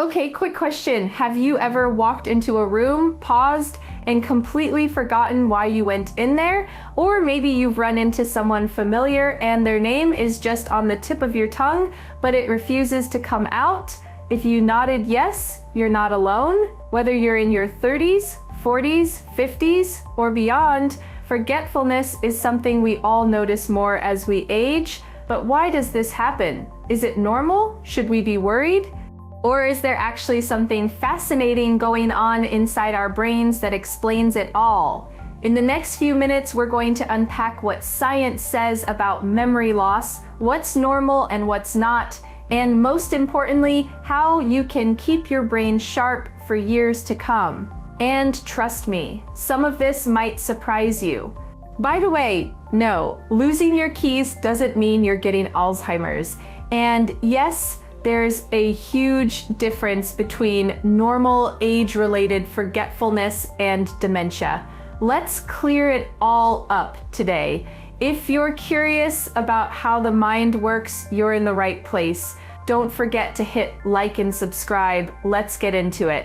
Okay, quick question. Have you ever walked into a room, paused, and completely forgotten why you went in there? Or maybe you've run into someone familiar and their name is just on the tip of your tongue, but it refuses to come out? If you nodded yes, you're not alone. Whether you're in your 30s, 40s, 50s, or beyond, forgetfulness is something we all notice more as we age. But why does this happen? Is it normal? Should we be worried? Or is there actually something fascinating going on inside our brains that explains it all? In the next few minutes, we're going to unpack what science says about memory loss, what's normal and what's not, and most importantly, how you can keep your brain sharp for years to come. And trust me, some of this might surprise you. By the way, no, losing your keys doesn't mean you're getting Alzheimer's. And yes, there's a huge difference between normal age-related forgetfulness and dementia. Let's clear it all up today. If you're curious about how the mind works, you're in the right place. Don't forget to hit like and subscribe. Let's get into it.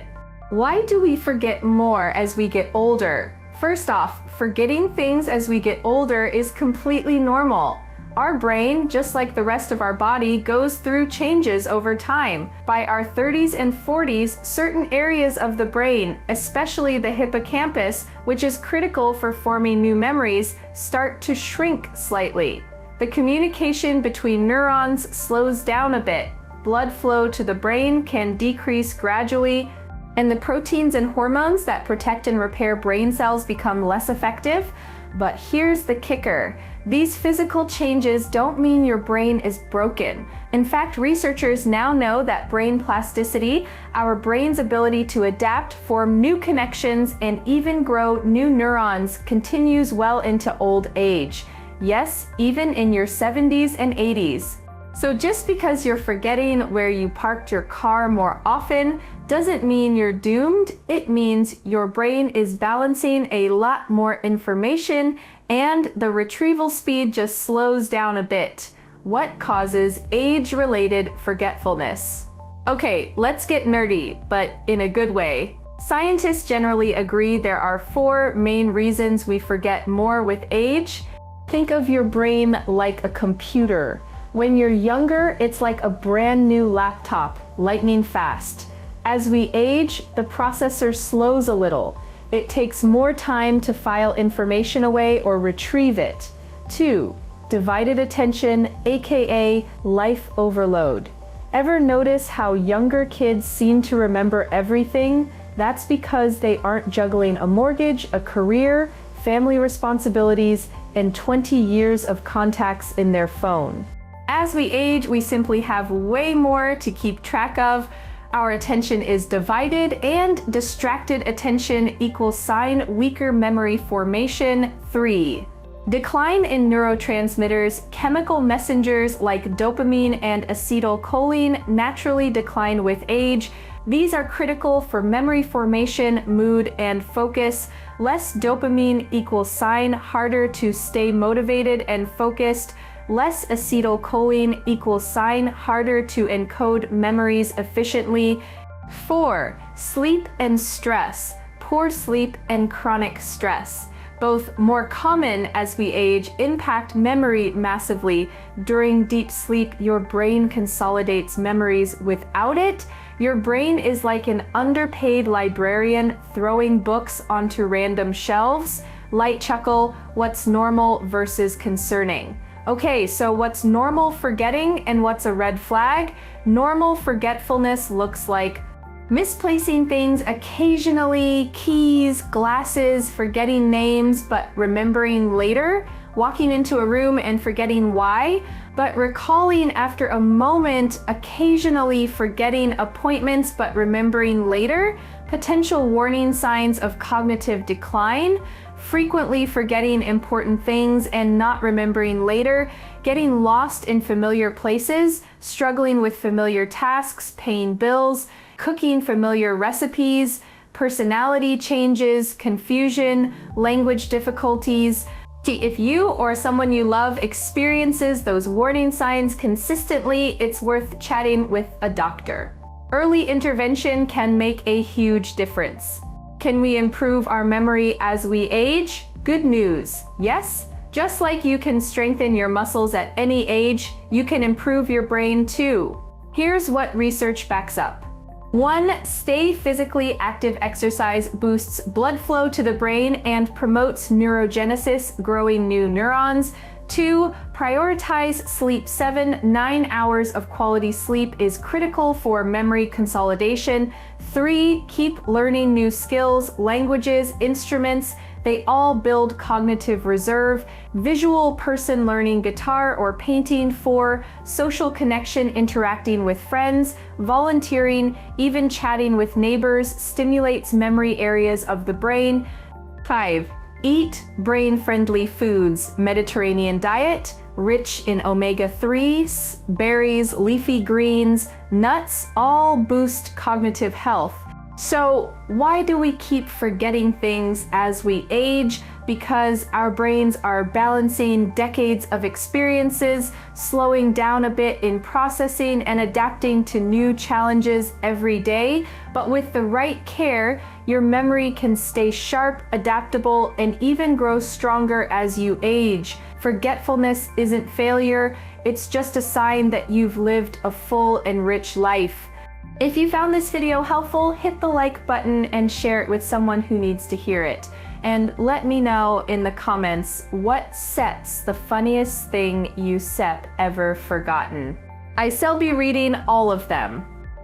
Why do we forget more as we get older? First off, forgetting things as we get older is completely normal. Our brain, just like the rest of our body, goes through changes over time. By our 30s and 40s, certain areas of the brain, especially the hippocampus, which is critical for forming new memories, start to shrink slightly. The communication between neurons slows down a bit. Blood flow to the brain can decrease gradually, and the proteins and hormones that protect and repair brain cells become less effective. But here's the kicker. These physical changes don't mean your brain is broken. In fact, researchers now know that brain plasticity, our brain's ability to adapt, form new connections, and even grow new neurons, continues well into old age. Yes, even in your 70s and 80s. So just because you're forgetting where you parked your car more often doesn't mean you're doomed. It means your brain is balancing a lot more information and the retrieval speed just slows down a bit. What causes age-related forgetfulness? Okay, let's get nerdy, but in a good way. Scientists generally agree there are 4 main reasons we forget more with age. Think of your brain like a computer. When you're younger, it's like a brand new laptop, lightning fast. As we age, the processor slows a little. It takes more time to file information away or retrieve it. 2. Divided attention, aka life overload. Ever notice how younger kids seem to remember everything? That's because they aren't juggling a mortgage, a career, family responsibilities, and 20 years of contacts in their phone. As we age, we simply have way more to keep track of. Our attention is divided, and distracted attention equals sign weaker memory formation. 3. Decline in neurotransmitters. Chemical messengers like dopamine and acetylcholine naturally decline with age. These are critical for memory formation, mood, and focus. Less dopamine equals sign harder to stay motivated and focused. Less acetylcholine equals sign harder to encode memories efficiently. 4. Sleep and stress. Poor sleep and chronic stress, both more common as we age, impact memory massively. During deep sleep, your brain consolidates memories. Without it, your brain is like an underpaid librarian throwing books onto random shelves. Light chuckle, what's normal versus concerning? Okay, so what's normal forgetting and what's a red flag? Normal forgetfulness looks like misplacing things occasionally, keys, glasses, forgetting names but remembering later, walking into a room and forgetting why, but recalling after a moment, occasionally forgetting appointments but remembering later, potential warning signs of cognitive decline, frequently forgetting important things and not remembering later, getting lost in familiar places, struggling with familiar tasks, paying bills, cooking familiar recipes, personality changes, confusion, language difficulties. If you or someone you love experiences those warning signs consistently, it's worth chatting with a doctor. Early intervention can make a huge difference. Can we improve our memory as we age? Good news, yes. Just like you can strengthen your muscles at any age, you can improve your brain too. Here's what research backs up. 1. Stay physically active. Exercise boosts blood flow to the brain and promotes neurogenesis, growing new neurons. 2. Prioritize sleep. 7-9 hours of quality sleep is critical for memory consolidation. 3. Keep learning new skills, languages, instruments. They all build cognitive reserve. Visual person learning guitar or painting. 4. Social connection, interacting with friends, volunteering, even chatting with neighbors stimulates memory areas of the brain. 5. Eat brain-friendly foods. Mediterranean diet, rich in omega-3s, berries, leafy greens, nuts, all boost cognitive health. So why do we keep forgetting things as we age? Because our brains are balancing decades of experiences, slowing down a bit in processing and adapting to new challenges every day. But with the right care, your memory can stay sharp, adaptable, and even grow stronger as you age. Forgetfulness isn't failure, it's just a sign that you've lived a full and rich life. If you found this video helpful, hit the like button and share it with someone who needs to hear it. And let me know in the comments what set's the funniest thing you ever forgotten. I shall be reading all of them.